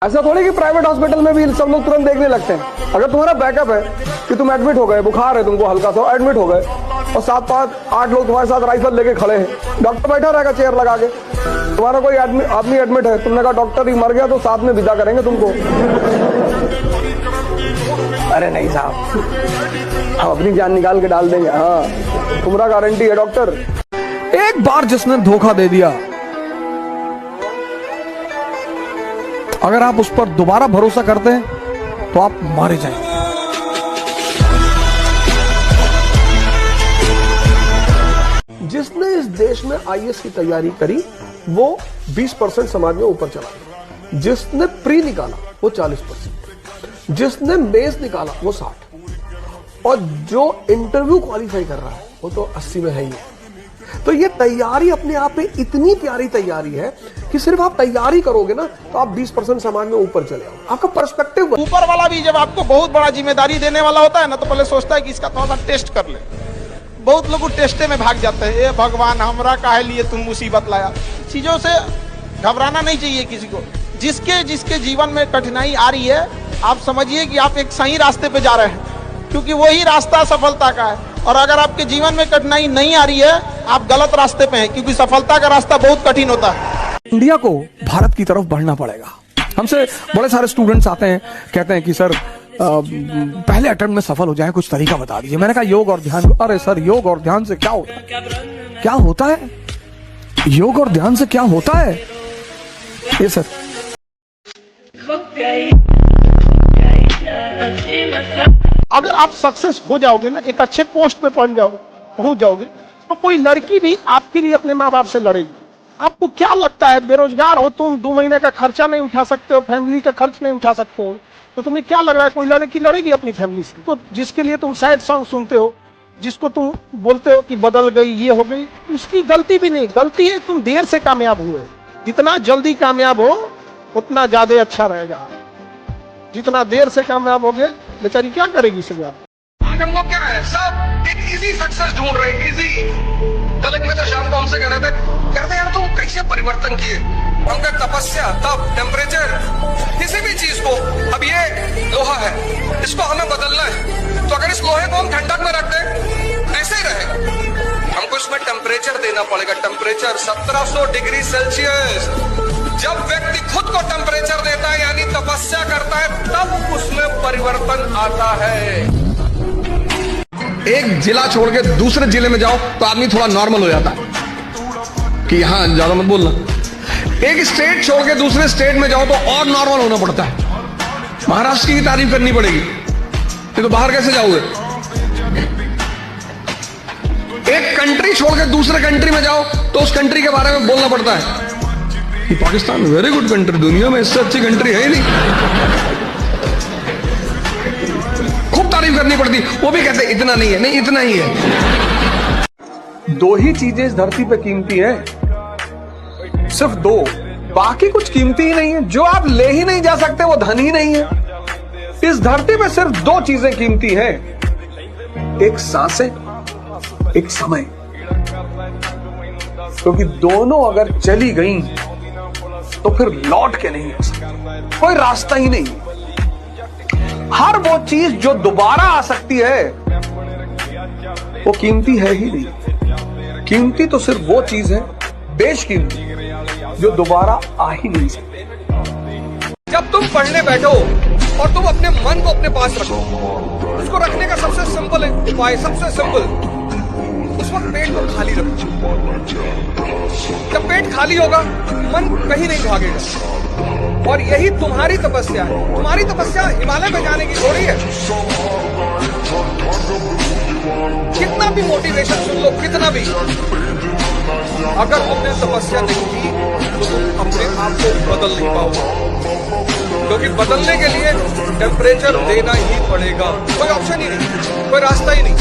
ऐसा थोड़ी कि प्राइवेट हॉस्पिटल में भी सब लोग तुरंत देखने लगते हैं। अगर तुम्हारा बैकअप है कि तुम एडमिट हो गए, बुखार है तुमको हल्का सा, एडमिट हो गए और 7-5-8 लोग तुम्हारे साथ राइफल लेके खड़े हैं, डॉक्टर बैठा रहेगा चेयर लगा के, तुम्हारा कोई आदमी एडमिट है, तुमने कहा डॉक्टर ही मर गया तो साथ में विदा करेंगे तुमको। अरे नहीं साहब, हम अपनी जान निकाल के डाल देंगे, हाँ तुम्हारा गारंटी है डॉक्टर। एक बार जिसने धोखा दे दिया, अगर आप उस पर दोबारा भरोसा करते हैं तो आप मारे जाएंगे। जिसने इस देश में आईएएस की तैयारी करी वो 20% समाज में ऊपर चला गया, जिसने प्री निकाला वो 40%, जिसने मेंस निकाला वो 60%, और जो इंटरव्यू क्वालिफाई कर रहा है वो तो 80 में है ही है। तो ये तैयारी अपने आप में इतनी प्यारी तैयारी है कि सिर्फ आप तैयारी करोगे ना तो आप 20% समाज में ऊपर चले आओगे। आपका पर्सपेक्टिव, ऊपर वाला भी जब आपको बहुत बड़ा जिम्मेदारी देने वाला होता है ना, तो पहले सोचता है कि इसका थोड़ा सा टेस्ट कर ले। बहुत लोग टेस्टे में भाग जाते हैं, ए भगवान हमरा काहे लिए तुम मुसीबत लाया। चीजों से घबराना नहीं चाहिए किसी को। जिसके जिसके जीवन में कठिनाई आ रही है, आप समझिए कि आप एक सही रास्ते पे जा रहे हैं, क्योंकि वही रास्ता सफलता का है। और अगर आपके जीवन में कठिनाई नहीं आ रही है, आप गलत रास्ते पे हैं, क्योंकि सफलता का रास्ता बहुत कठिन होता है। इंडिया को भारत की तरफ बढ़ना पड़ेगा। हमसे बड़े सारे स्टूडेंट्स आते हैं, कहते हैं कि सर पहले अटेम्प्ट में सफल हो जाए, कुछ तरीका बता दीजिए। मैंने कहा योग और ध्यान। अरे सर, योग और ध्यान से क्या होता है? क्या होता है? योग और ध्यान से क्या होता है? ये सर, अगर आप सक्सेस हो जाओगे ना, एक अच्छे पोस्ट पे पहुंच जाओगे, तो कोई लड़की भी आपके लिए अपने माँ बाप से लड़ेगी। आपको क्या लगता है, बेरोजगार हो तुम, 2 महीने का खर्चा नहीं उठा सकते हो, फैमिली का खर्च नहीं उठा सकते हो, तो तुम्हें क्या लग रहा है कोई लड़की लड़ेगी अपनी फैमिली से? तो जिसके लिए तुम सैड सॉन्ग सुनते हो, जिसको तुम बोलते हो कि बदल गई, ये हो गई, उसकी गलती भी नहीं। गलती है तुम देर से कामयाब हुए। जितना जल्दी कामयाब हो उतना ज्यादा अच्छा रहेगा। जितना देर से कामयाब हो गए, बेचारी क्या करेगी सजा। आज हम लोग क्या है, सब एक इजी सक्सेस ढूंढ रहे हैं, इजी। कल एक में तो शाम को हमसे कह रहे थे यार तुम कैसे परिवर्तन किए। हम कह तपस्या, तप, टेम्परेचर, किसी भी चीज को, अब ये लोहा है, इसको हमें बदलना है, तो अगर इस लोहे को हम ठंडक में रख दें ऐसे ही रहेगा। हमको इसमें टेम्परेचर देना पड़ेगा। Temperature 1700 degree Celsius. जब व्यक्ति खुद को टेम्परेचर देता है, यानी तपस्या करता है, तब उसमें परिवर्तन आता है। एक जिला छोड़ के दूसरे जिले में जाओ तो आदमी थोड़ा नॉर्मल हो जाता है कि हाँ ज्यादा मत बोलना। एक स्टेट छोड़ के दूसरे स्टेट में जाओ तो और नॉर्मल होना पड़ता है। महाराष्ट्र की तारीफ करनी पड़ेगी, नहीं तो बाहर कैसे जाओगे। एक कंट्री छोड़ के दूसरे कंट्री में जाओ तो उस कंट्री के बारे में बोलना पड़ता है कि पाकिस्तान वेरी गुड कंट्री, दुनिया में इससे अच्छी कंट्री है ही नहीं। खूब तारीफ करनी पड़ती, वो भी कहते इतना नहीं है, नहीं इतना ही है। 2 ही चीजें इस धरती पे कीमती है, सिर्फ 2, बाकी कुछ कीमती ही नहीं है। जो आप ले ही नहीं जा सकते वो धन ही नहीं है। इस धरती पे सिर्फ 2 चीजें कीमती है, एक सांसें, एक समय। क्योंकि दोनों अगर चली गई तो फिर लौट के नहीं आ सकती, कोई रास्ता ही नहीं। हर वो चीज जो दोबारा आ सकती है वो कीमती है ही नहीं। कीमती तो सिर्फ वो चीज है, बेशकीमती, जो दोबारा आ ही नहीं सकती। जब तुम पढ़ने बैठो और तुम अपने मन को अपने पास रखो, उसको रखने का सबसे सिंपल उपाय, सबसे सिंपल, उस वक्त पेट को खाली रखो। जब पेट खाली होगा, मन कहीं नहीं भागेगा। और यही तुम्हारी तपस्या है। तुम्हारी तपस्या हिमालय में जाने की थोड़ी है। कितना भी मोटिवेशन सुन लो, कितना भी, अगर तुमने तपस्या नहीं की तो तुम अपने आप को बदल नहीं पाओगे। क्योंकि बदलने के लिए टेम्परेचर देना ही पड़ेगा, कोई ऑप्शन ही नहीं, कोई रास्ता ही नहीं।